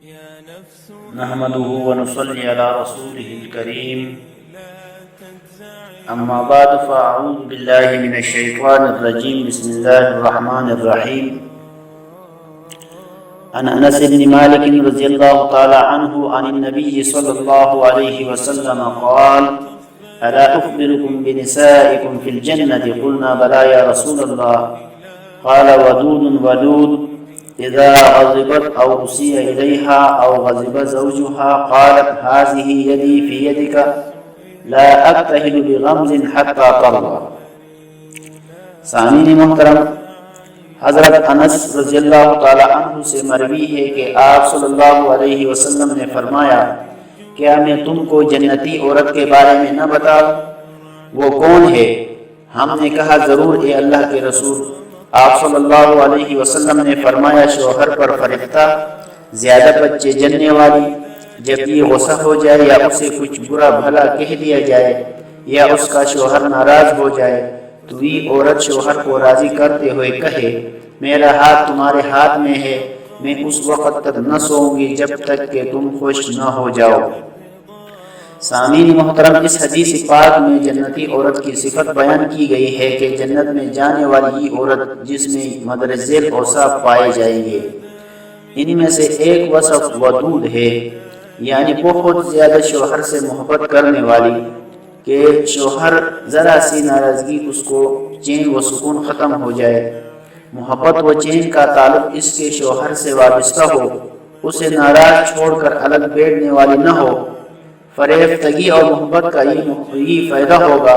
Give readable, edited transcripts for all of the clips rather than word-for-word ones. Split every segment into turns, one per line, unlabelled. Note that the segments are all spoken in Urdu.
نحمده ونصلي على رسوله الكريم أما بعد فأعوذ بالله من الشيطان الرجيم بسم الله الرحمن الرحيم عن أنس بن مالك رضي الله تعالى عنه عن النبي صلى الله عليه وسلم قال ألا أخبركم بنسائكم في الجنة قلنا بلى يا رسول الله قال ودود ودود إذا غضبت أو أسيء إليها أو غضب زوجها قالت هذه يدي في يدك لا أبتهل بغمز حتى ترضى. سامعین محترم، حضرت انس رضی اللہ تعالی عنہ سے مروی ہے کہ آپ صلی اللہ علیہ وسلم نے فرمایا، کیا میں تم کو جنتی عورت کے بارے میں نہ بتاؤں؟ وہ کون ہے؟ ہم نے کہا ضرور اے اللہ کے رسول۔ آپ صلی اللہ علیہ وسلم نے فرمایا، شوہر پر فرشتہ، زیادہ بچے جننے والی، جب یہ غصہ ہو جائے یا اسے کچھ برا بھلا کہہ دیا جائے یا اس کا شوہر ناراض ہو جائے تو یہ عورت شوہر کو راضی کرتے ہوئے کہے، میرا ہاتھ تمہارے ہاتھ میں ہے، میں اس وقت تک نہ سوؤں گی جب تک کہ تم خوش نہ ہو جاؤ۔ سامعین محترم، اس حدیث پاک میں جنتی عورت کی صفت بیان کی گئی ہے کہ جنت میں جانے والی یہ عورت جس میں مندرجہ ذیل اوصاف پائے جائیں گے، ان میں سے ایک وصف ودود ہے، یعنی بہت زیادہ شوہر سے محبت کرنے والی، کہ شوہر ذرا سی ناراضگی اس کو چین و سکون ختم ہو جائے۔ محبت و چین کا تعلق اس کے شوہر سے وابستہ ہو، اسے ناراض چھوڑ کر الگ بیٹھنے والی نہ ہو۔ فریفتگی اور محبت کا یہ فائدہ ہوگا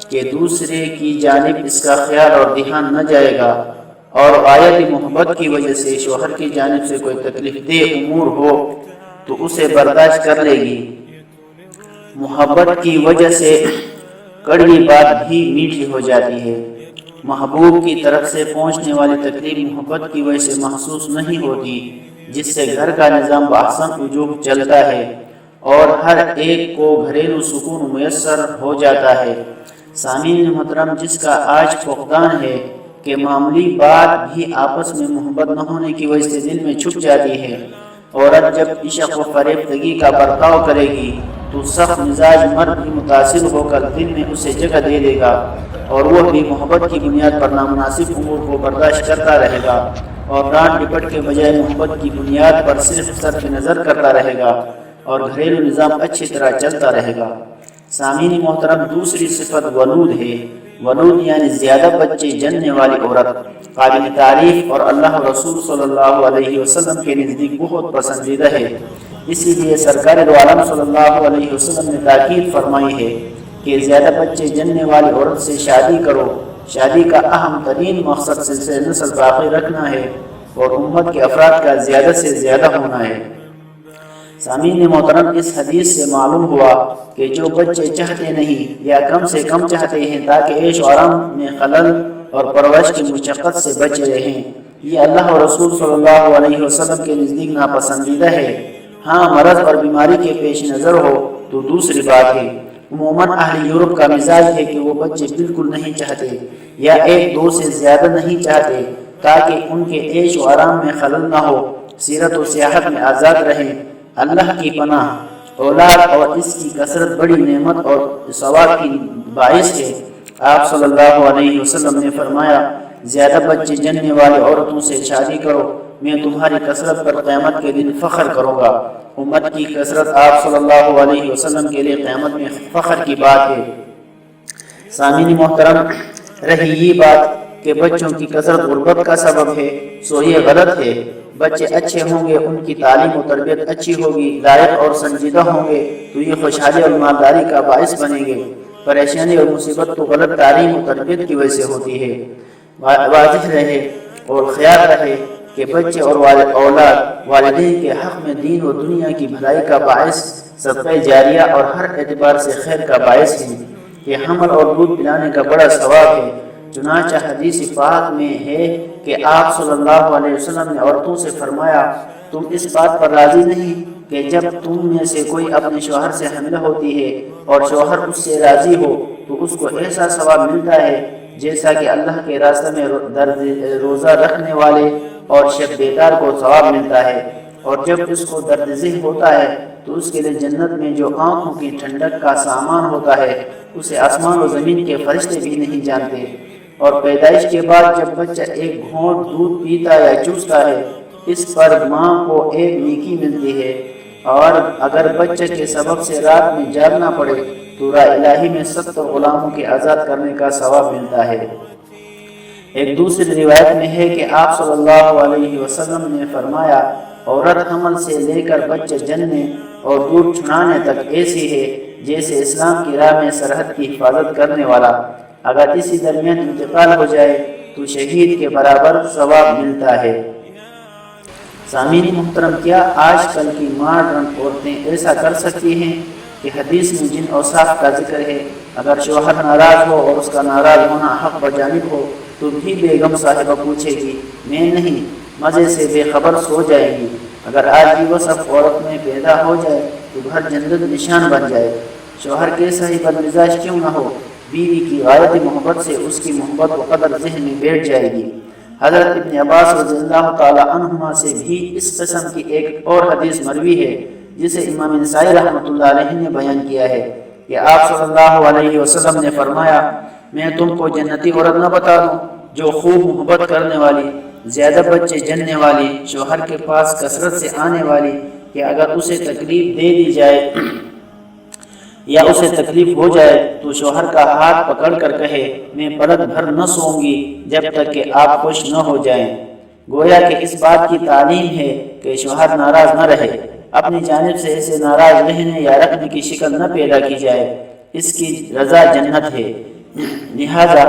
کہ دوسرے کی جانب اس کا خیال اور دھیان نہ جائے گا، اور غایت محبت کی وجہ سے شوہر کی جانب سے کوئی تکلیف دہ امور ہو تو اسے برداشت کر لے گی۔ محبت کی وجہ سے کڑوی بات بھی میٹھی ہو جاتی ہے۔ محبوب کی طرف سے پہنچنے والی تکلیف محبت کی وجہ سے محسوس نہیں ہوتی، جس سے گھر کا نظام بآسان وجوہ چلتا ہے اور ہر ایک کو گھریلو سکون میسر ہو جاتا ہے۔ سامعین محترم، جس کا آج فقدان ہے کہ معمولی بات بھی آپس میں محبت نہ ہونے کی وجہ سے دل میں چھپ جاتی ہے۔ عورت جب عشق و فریفتگی کا برتاؤ کرے گی تو سخت مزاج مرد بھی متاثر ہو کر دل میں اسے جگہ دے دے گا، اور وہ بھی محبت کی بنیاد پر نامناسب امور کو برداشت کرتا رہے گا، اور ڈانٹ ڈپٹ کے بجائے محبت کی بنیاد پر صرف صرف نظر کرتا رہے گا، اور گھریلو نظام اچھی طرح چلتا رہے گا۔ سامعین محترم، دوسری صفت ولود ہے۔ ولود یعنی زیادہ بچے جننے والی عورت، قابل تعریف اور اللہ رسول صلی اللہ علیہ وسلم کے نزدیک بہت پسندیدہ ہے۔ اسی لیے سرکار دو عالم صلی اللہ علیہ وسلم نے تاکید فرمائی ہے کہ زیادہ بچے جننے والی عورت سے شادی کرو۔ شادی کا اہم ترین مقصد سلسلہ نسل باقی رکھنا ہے اور امت کے افراد کا زیادہ سے زیادہ ہونا ہے۔ سامعین محترم، اس حدیث سے معلوم ہوا کہ جو بچے چاہتے نہیں یا کم سے کم چاہتے ہیں تاکہ عیش و آرام میں خلل اور پرورش کی مشقت سے بچے رہیں، یہ اللہ و رسول صلی اللہ علیہ وسلم کے نزدیک ناپسندیدہ ہے۔ ہاں، مرض اور بیماری کے پیش نظر ہو تو دوسری بات ہے۔ عموماً اہل یورپ کا مزاج ہے کہ وہ بچے بالکل نہیں چاہتے یا ایک دو سے زیادہ نہیں چاہتے تاکہ ان کے عیش و آرام میں خلل نہ ہو، سیرت و سیاحت میں آزاد رہیں۔ اللہ کی پناہ، اولاد اور اس کی کثرت بڑی نعمت اور ثواب کی باعث ہے۔ آپ صلی اللہ علیہ وسلم نے فرمایا، زیادہ بچے جننے والی عورتوں سے شادی کرو، میں تمہاری کثرت پر قیامت کے دن فخر کروں گا۔ امت کی کثرت آپ صلی اللہ علیہ وسلم کے لیے قیامت میں فخر کی بات ہے۔ سامعین محترم، رہی یہ بات کہ بچوں کی کثرت غربت کا سبب ہے، سو یہ غلط ہے۔ بچے اچھے ہوں گے، ان کی تعلیم و تربیت اچھی ہوگی، لائق اور سنجیدہ ہوں گے تو یہ خوشحالی اور مالداری کا باعث بنیں گے۔ پریشانی اور مصیبت تو غلط تعلیم و تربیت کی وجہ سے ہوتی ہے۔ واضح رہے اور خیال رہے کہ بچے اور اولاد والدین کے حق میں دین و دنیا کی بھلائی کا باعث، صدقہ جاریہ اور ہر اعتبار سے خیر کا باعث ہیں۔ یہ حمل اور دودھ پلانے کا بڑا ثواب ہے۔ چنانچہ حدیث پاک میں ہے کہ آپ صلی اللہ علیہ وسلم نے عورتوں سے فرمایا، تم اس بات پر راضی نہیں کہ جب تم میں سے کوئی اپنے شوہر سے حاملہ ہوتی ہے اور شوہر اس سے راضی ہو تو اس کو ایسا ثواب ملتا ہے جیسا کہ اللہ کے راستے میں روزہ رکھنے والے اور شب بیدار کو ثواب ملتا ہے۔ اور جب اس کو درد ذہن ہوتا ہے تو اس کے لیے جنت میں جو آنکھوں کی ٹھنڈک کا سامان ہوتا ہے اسے آسمان و زمین کے فرشتے بھی نہیں جانتے۔ اور پیدائش کے بعد جب بچہ ایک گھونٹ دودھ پیتا یا چوستا ہے اس پر ماں کو ایک نیکی ملتی ہے، اور اگر بچہ کے سبب سے رات میں جاگنا پڑے تو راہ الہی میں 70 غلاموں کے آزاد کرنے کا ثواب ملتا ہے۔ ایک دوسری روایت میں ہے کہ آپ صلی اللہ علیہ وسلم نے فرمایا، عورت حمل سے لے کر بچہ جننے اور دودھ چھڑانے تک ایسی ہے جیسے اسلام کی راہ میں سرحد کی حفاظت کرنے والا، اگر اسی درمیان انتقال ہو جائے تو شہید کے برابر ثواب ملتا ہے۔ سامعین محترم، کیا آج کل کی ماڈرن عورتیں ایسا کر سکتی ہیں کہ حدیث میں جن اوصاف کا ذکر ہے اگر شوہر ناراض ہو اور اس کا ناراض ہونا حق بجانب ہو تو بھی بیگم صاحبہ پوچھے گی میں نہیں، مزے سے بے خبر سو جائے گی؟ اگر آج بھی وہ سب عورت میں پیدا ہو جائے تو گھر جنت نشان بن جائے۔ شوہر کیسا ہی بدمزاج کیوں نہ ہو، بیوی کی غایتی محبت سے اس کی محبت و قدر ذہن میں بیٹھ جائے گی۔ حضرت ابن عباس رضی اللہ تعالی عنہما سے بھی اس قسم کی ایک اور حدیث مروی ہے جسے امام نسائی رحمۃ اللہ علیہ نے بیان کیا ہے کہ آپ صلی اللہ علیہ وسلم نے فرمایا، میں تم کو جنتی عورت نہ بتا دوں جو خوب محبت کرنے والی، زیادہ بچے جننے والی، شوہر کے پاس کثرت سے آنے والی، کہ اگر اسے تکلیف دے دی جائے یا اسے تکلیف ہو جائے تو شوہر کا ہاتھ پکڑ کر کہے میں پلک بھر نہ سوؤں گی جب تک کہ آپ خوش نہ ہو جائیں۔ گویا کہ اس بات کی تعلیم ہے کہ شوہر ناراض نہ رہے، اپنی جانب سے اسے ناراض رہنے یا رکھنے کی شکل نہ پیدا کی جائے، اس کی رضا جنت ہے۔ لہذا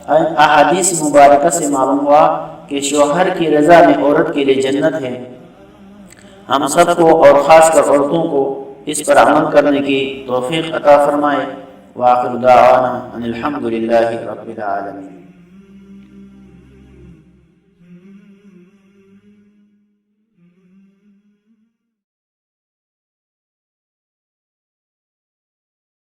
احادیث مبارکہ سے معلوم ہوا کہ شوہر کی رضا میں عورت کے لیے جنت ہے۔ ہم سب کو اور خاص کر عورتوں کو اس پر عمل کرنے کی توفیق عطا فرمائے۔ وآخر دعوانا ان الحمد للہ رب العالمین۔